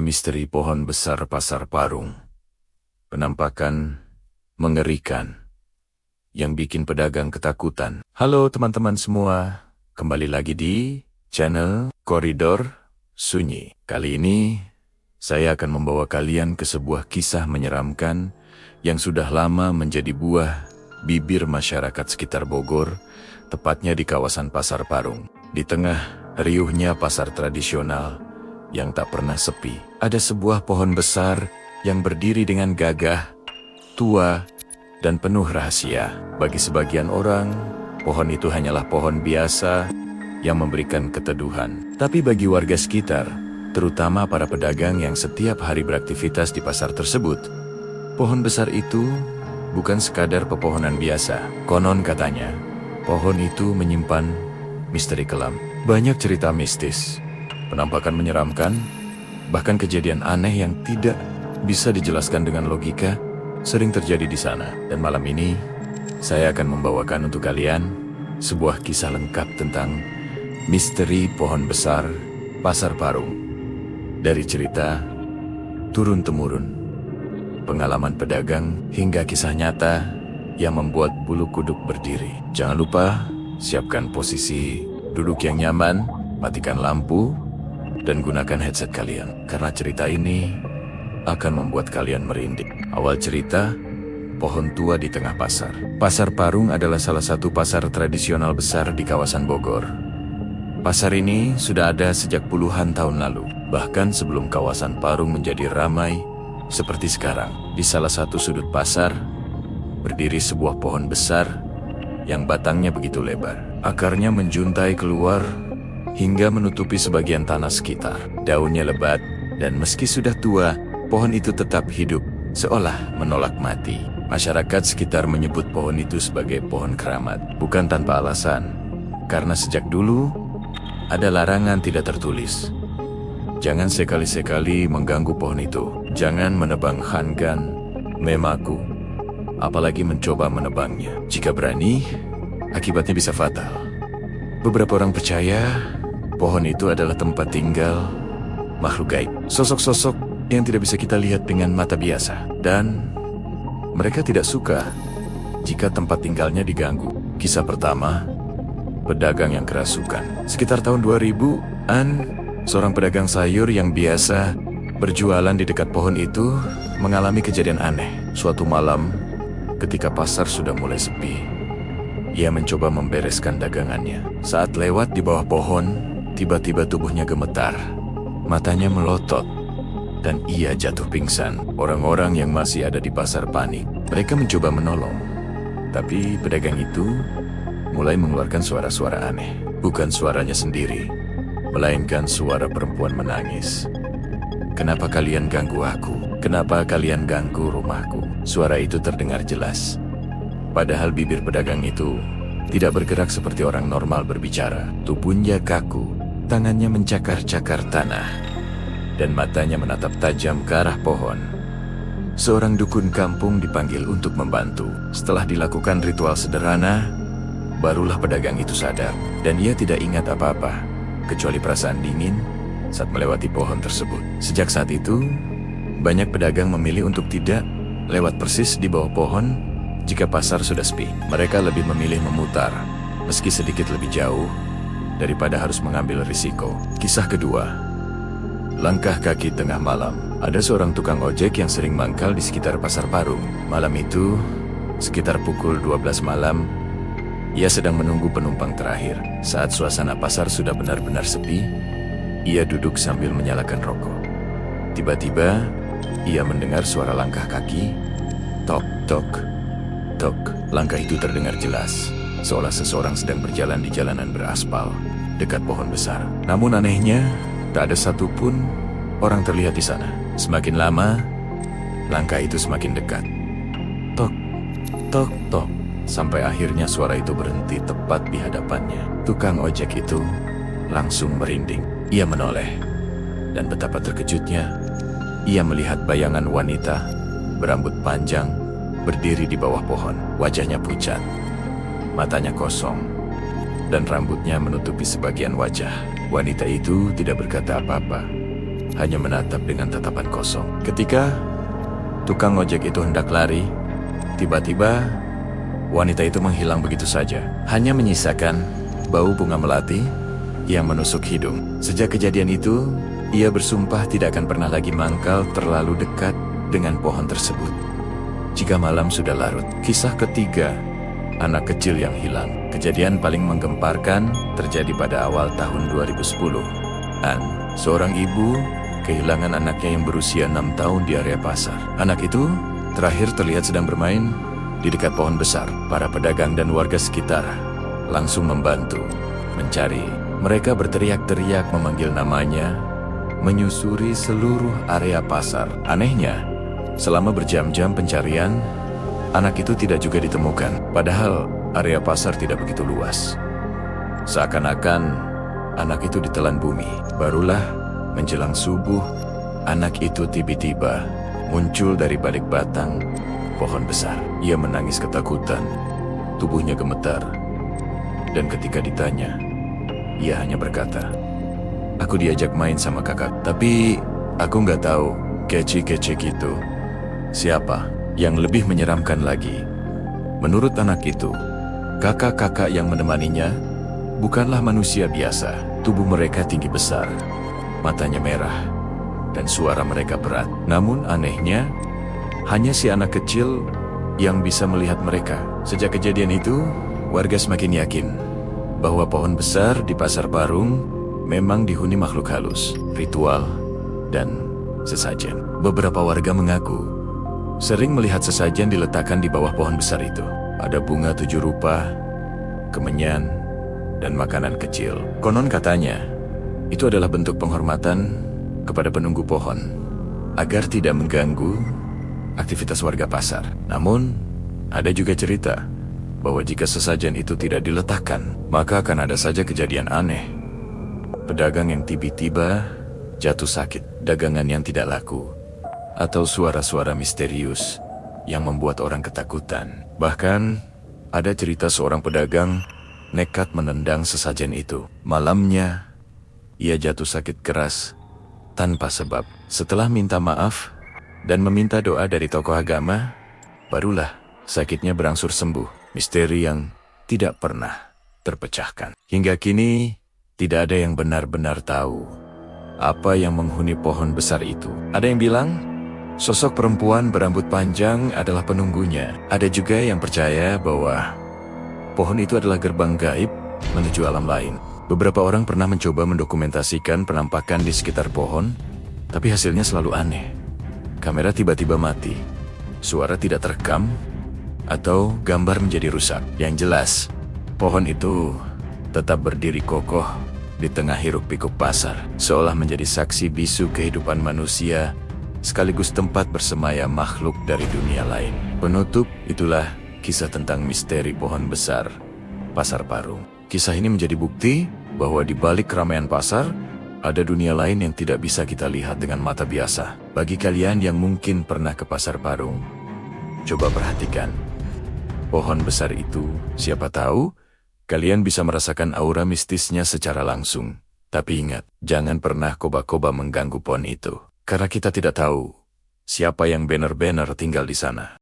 misteri pohon besar Pasar Parung. Penampakan mengerikan yang bikin pedagang ketakutan. Halo teman-teman semua, kembali lagi di channel Koridor Sunyi. Kali ini saya akan membawa kalian ke sebuah kisah menyeramkan yang sudah lama menjadi buah bibir masyarakat sekitar Bogor, tepatnya di kawasan Pasar Parung. Di tengah riuhnya pasar tradisional yang tak pernah sepi, ada sebuah pohon besar yang berdiri dengan gagah, tua, dan penuh rahasia. Bagi sebagian orang, pohon itu hanyalah pohon biasa yang memberikan keteduhan. Tapi bagi warga sekitar, terutama para pedagang yang setiap hari beraktivitas di pasar tersebut, pohon besar itu bukan sekadar pepohonan biasa. Konon katanya, pohon itu menyimpan misteri kelam. Banyak cerita mistis, penampakan menyeramkan, bahkan kejadian aneh yang tidak bisa dijelaskan dengan logika sering terjadi di sana. Dan malam ini, saya akan membawakan untuk kalian sebuah kisah lengkap tentang misteri pohon besar Pasar Parung. Dari cerita turun-temurun, pengalaman pedagang, hingga kisah nyata yang membuat bulu kuduk berdiri. Jangan lupa, siapkan posisi duduk yang nyaman, matikan lampu, dan gunakan headset kalian, karena cerita ini akan membuat kalian merinding. Awal cerita, pohon tua di tengah pasar. Pasar Parung adalah salah satu pasar tradisional besar di kawasan Bogor. Pasar ini sudah ada sejak puluhan tahun lalu, bahkan sebelum kawasan Parung menjadi ramai seperti sekarang. Di salah satu sudut pasar, berdiri sebuah pohon besar yang batangnya begitu lebar. Akarnya menjuntai keluar hingga menutupi sebagian tanah sekitar. Daunnya lebat, dan meski sudah tua, pohon itu tetap hidup, seolah menolak mati. Masyarakat sekitar menyebut pohon itu sebagai pohon keramat, bukan tanpa alasan. Karena sejak dulu, ada larangan tidak tertulis. Jangan sekali-sekali mengganggu pohon itu. Jangan menebang hangan, memaku, apalagi mencoba menebangnya. Jika berani, akibatnya bisa fatal. Beberapa orang percaya pohon itu adalah tempat tinggal makhluk gaib, sosok-sosok yang tidak bisa kita lihat dengan mata biasa, dan mereka tidak suka jika tempat tinggalnya diganggu. Kisah pertama, pedagang yang kerasukan. Sekitar tahun 2000-an, seorang pedagang sayur yang biasa berjualan di dekat pohon itu mengalami kejadian aneh. Suatu malam, ketika pasar sudah mulai sepi, ia mencoba membereskan dagangannya. Saat lewat di bawah pohon, tiba-tiba tubuhnya gemetar, matanya melotot, dan ia jatuh pingsan. Orang-orang yang masih ada di pasar panik. Mereka mencoba menolong, tapi pedagang itu mulai mengeluarkan suara-suara aneh. Bukan suaranya sendiri, melainkan suara perempuan menangis. "Kenapa kalian ganggu aku? Kenapa kalian ganggu rumahku?" Suara itu terdengar jelas. Padahal bibir pedagang itu tidak bergerak seperti orang normal berbicara. Tubuhnya kaku, tangannya mencakar-cakar tanah, dan matanya menatap tajam ke arah pohon. Seorang dukun kampung dipanggil untuk membantu. Setelah dilakukan ritual sederhana, barulah pedagang itu sadar, dan ia tidak ingat apa-apa, kecuali perasaan dingin saat melewati pohon tersebut. Sejak saat itu, banyak pedagang memilih untuk tidak lewat persis di bawah pohon jika pasar sudah sepi. Mereka lebih memilih memutar, meski sedikit lebih jauh, daripada harus mengambil risiko. Kisah kedua, langkah kaki tengah malam. Ada seorang tukang ojek yang sering mangkal di sekitar Pasar Parung. Malam itu, sekitar pukul 12 malam, ia sedang menunggu penumpang terakhir. Saat suasana pasar sudah benar-benar sepi, ia duduk sambil menyalakan rokok. Tiba-tiba, ia mendengar suara langkah kaki. Tok, tok, tok. Langkah itu terdengar jelas, seolah seseorang sedang berjalan di jalanan beraspal dekat pohon besar. Namun anehnya, tak ada satupun orang terlihat di sana. Semakin lama, langkah itu semakin dekat. Tok, tok, tok. Sampai akhirnya suara itu berhenti tepat di hadapannya. Tukang ojek itu langsung merinding. Ia menoleh, dan betapa terkejutnya, ia melihat bayangan wanita berambut panjang berdiri di bawah pohon. Wajahnya pucat, matanya kosong, dan rambutnya menutupi sebagian wajah. Wanita itu tidak berkata apa-apa, hanya menatap dengan tatapan kosong. Ketika tukang ojek itu hendak lari, tiba-tiba wanita itu menghilang begitu saja. Hanya menyisakan bau bunga melati yang menusuk hidung. Sejak kejadian itu, ia bersumpah tidak akan pernah lagi mangkal terlalu dekat dengan pohon tersebut. Jika malam sudah larut. Kisah ketiga, anak kecil yang hilang. Kejadian paling menggemparkan terjadi pada awal tahun 2010. Seorang ibu kehilangan anaknya yang berusia 6 tahun di area pasar. Anak itu terakhir terlihat sedang bermain di dekat pohon besar. Para pedagang dan warga sekitar langsung membantu mencari. Mereka berteriak-teriak memanggil namanya, menyusuri seluruh area pasar. Anehnya, selama berjam-jam pencarian, anak itu tidak juga ditemukan. Padahal area pasar tidak begitu luas. Seakan-akan anak itu ditelan bumi. Barulah menjelang subuh, anak itu tiba-tiba muncul dari balik batang pohon besar. Ia menangis ketakutan, tubuhnya gemetar. Dan ketika ditanya, ia hanya berkata, "Aku diajak main sama kakak, tapi aku nggak tahu kece-kece gitu." Siapa? Yang lebih menyeramkan lagi, menurut anak itu, kakak-kakak yang menemaninya bukanlah manusia biasa. Tubuh mereka tinggi besar, matanya merah, dan suara mereka berat. Namun anehnya, hanya si anak kecil yang bisa melihat mereka. Sejak kejadian itu, warga semakin yakin bahwa pohon besar di Pasar Parung memang dihuni makhluk halus, ritual, dan sesajen. Beberapa warga mengaku sering melihat sesajen diletakkan di bawah pohon besar itu. Ada bunga 7 rupa, kemenyan, dan makanan kecil. Konon katanya, itu adalah bentuk penghormatan kepada penunggu pohon, agar tidak mengganggu aktivitas warga pasar. Namun, ada juga cerita bahwa jika sesajen itu tidak diletakkan, maka akan ada saja kejadian aneh. Pedagang yang tiba-tiba jatuh sakit, dagangan yang tidak laku, atau suara-suara misterius yang membuat orang ketakutan. Bahkan, ada cerita seorang pedagang nekat menendang sesajen itu. Malamnya, ia jatuh sakit keras tanpa sebab. Setelah minta maaf dan meminta doa dari tokoh agama, barulah sakitnya berangsur sembuh. Misteri yang tidak pernah terpecahkan. Hingga kini, tidak ada yang benar-benar tahu apa yang menghuni pohon besar itu. Ada yang bilang sosok perempuan berambut panjang adalah penunggunya. Ada juga yang percaya bahwa pohon itu adalah gerbang gaib menuju alam lain. Beberapa orang pernah mencoba mendokumentasikan penampakan di sekitar pohon, tapi hasilnya selalu aneh. Kamera tiba-tiba mati, suara tidak terekam, atau gambar menjadi rusak. Yang jelas, pohon itu tetap berdiri kokoh di tengah hiruk-pikuk pasar, seolah menjadi saksi bisu kehidupan manusia, sekaligus tempat bersemaya makhluk dari dunia lain. Penutup, itulah kisah tentang misteri pohon besar Pasar Parung. Kisah ini menjadi bukti bahwa di balik keramaian pasar, ada dunia lain yang tidak bisa kita lihat dengan mata biasa. Bagi kalian yang mungkin pernah ke Pasar Parung, coba perhatikan pohon besar itu. Siapa tahu kalian bisa merasakan aura mistisnya secara langsung. Tapi ingat, jangan pernah koba-koba mengganggu pohon itu, karena kita tidak tahu siapa yang benar-benar tinggal di sana.